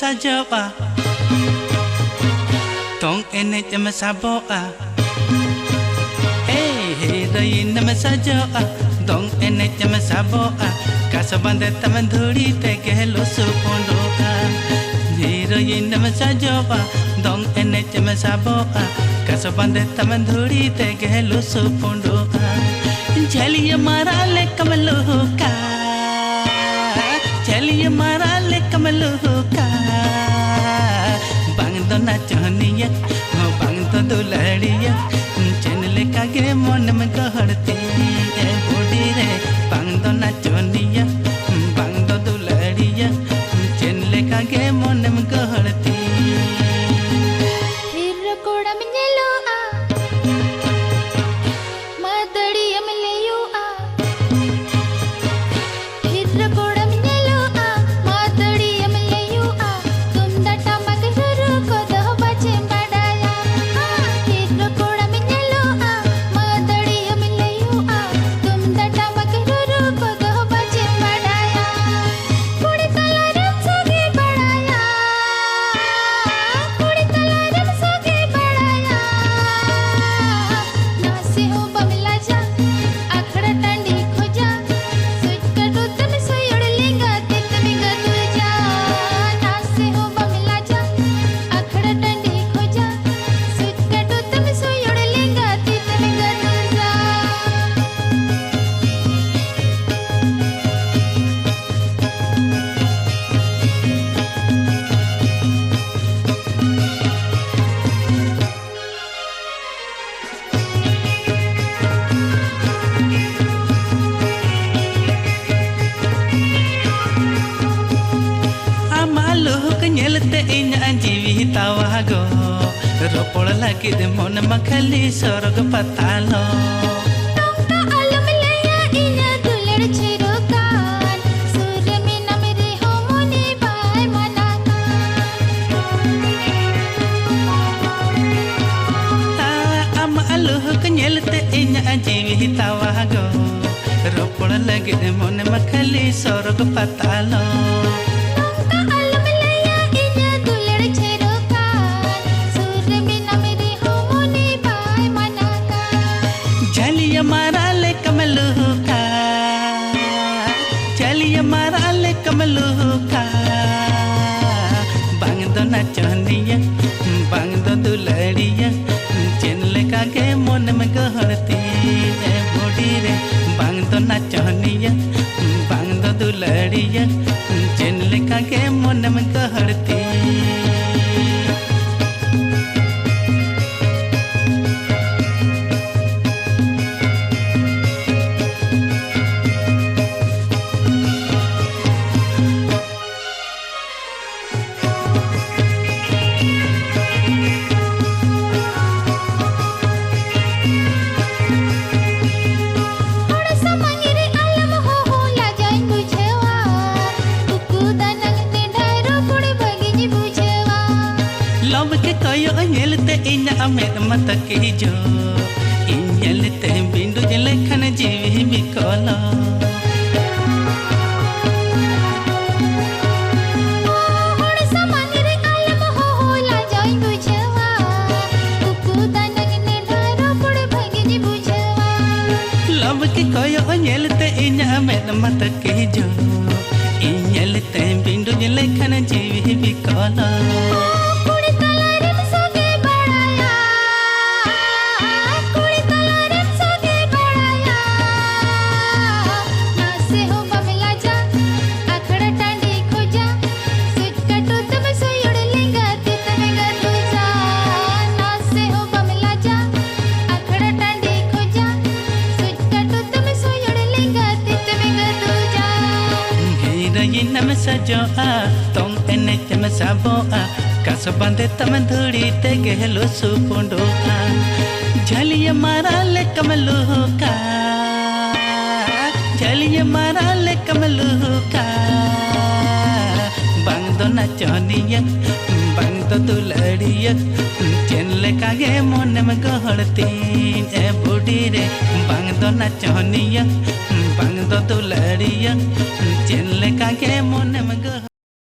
sajoa tong ene jam saboa heroin nama sajoa tong ene jam saboa kasabande taman dhuri te gelo supondoa heroin nama sajoa tong ene jam saboa kasabande taman dhuri te gelo supondoa चलिए मारा ले कमलो का चलिए मारा ले कमलो का बांग दो ना चाहनिया बांग दो दुलड़िया चैनले का गे मन में गहड़ती है बूढ़ी रे बांग दो ना चाहनिया बांग दो दुलड़िया चैनले का गे मन में गहड़ती ñelte iña jiwi tawago ropol lagi de mon makhali sorg patalo tongta alam leya iña dulad chirukan sur me namre homoni bai manaka am aluh ñelte iña jiwi tawago ropol lagi de mon makhali sorg patalo मारा ले कमलू का चलिए मारा ले कमलू का बांग दो ना चाहनिया बांग दो दुलड़िया चैनले का गे मन में गहड़ती है बूढ़ी रे बांग दो ना चाहनिया बांग दो दुलड़िया चैनले का गे मन में गहड़ती के कयो ñelte iña amet mata kijo ñelte bindu jele khana jiwi bikolo hor samangre alam ho la joy bujhawa kuku danang ne dharo pud bhagini bujhawa लब के कयो ñelte iña amet mata kijo ñelte bindu jele khana jiwi bikolo नम सजोआ तोंग एने जम साबोआ कसबंदे तमन धुड़ी ते गहलो सुपोंडोआ झलिए मारा ले कमलू का झलिए मारा ले कमलू का बांग दो ना चाहनिया बांग दो दुलड़िया चैनले का गे मन में गहड़ती ए बूढ़ी रे बांग दो ना चाहनिया बांग दो दुलड़िया चैनले का गे मन में